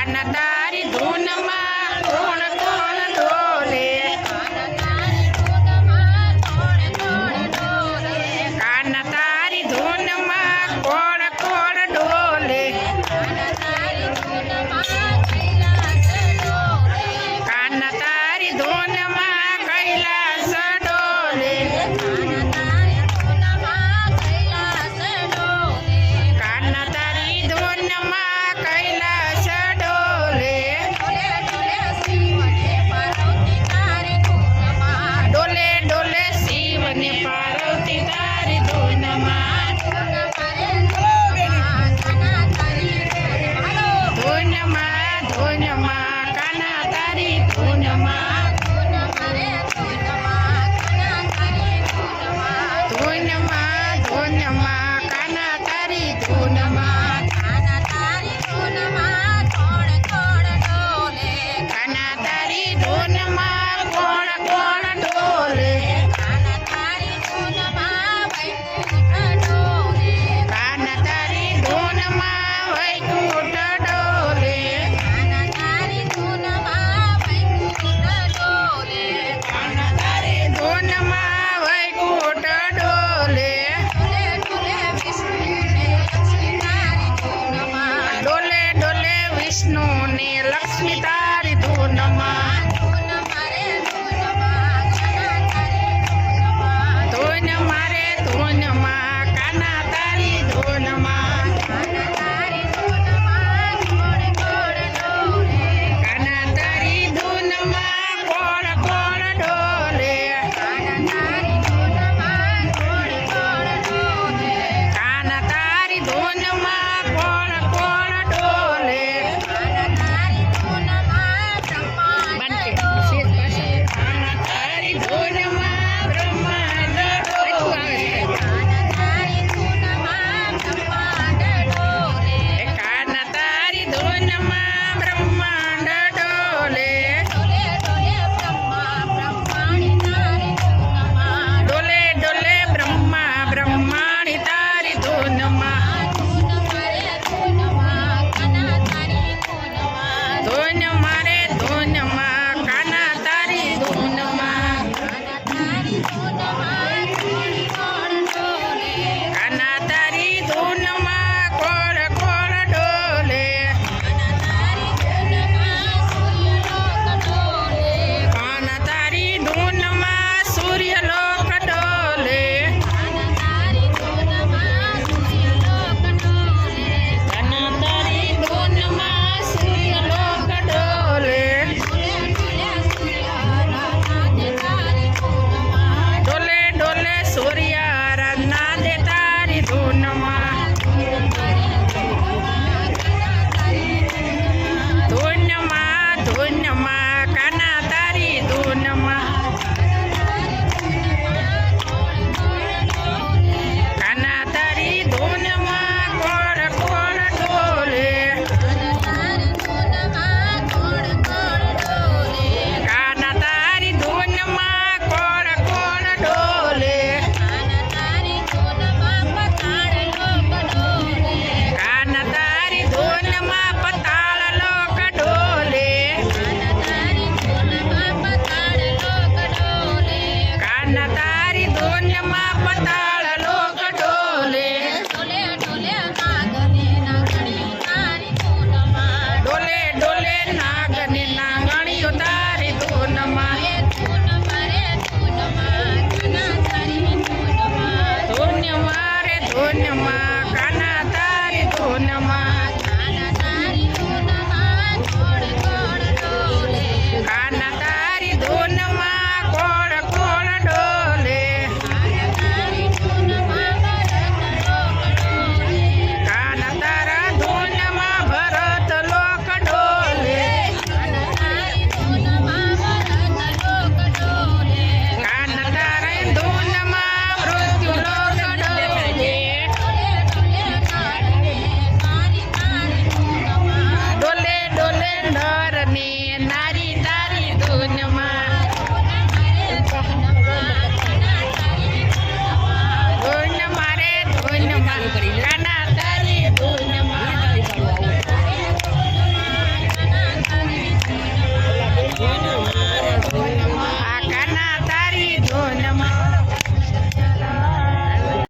કાન તારી ધૂનમાં કોણ કોણ ડોલે કાન તારી ધૂનમાં કોણ કોણ ડોલે કાન તારી ધૂનમાં કૈલાસ ડોલે કાન તારી ધૂનમાં કૈલાસ ડોલે ડોલે ડોલે શિવ ને પાર્વતી તારી ધૂનમાં ધૂનમાં ધૂનમાં કાના તારી ધૂનમાં ધૂનમાં ધૂનમાં કાના તારી ધૂનમાં કાના તારી ધૂનમાં કોણ કોણ ડોલે કાના તારી ધૂનમાં વૈકુંઠ ડોલે કાના તારી ધૂનમાં વૈકુંઠ ડોલે ડોલે ડોલે વિષ્ણુ ને લક્ષ્મી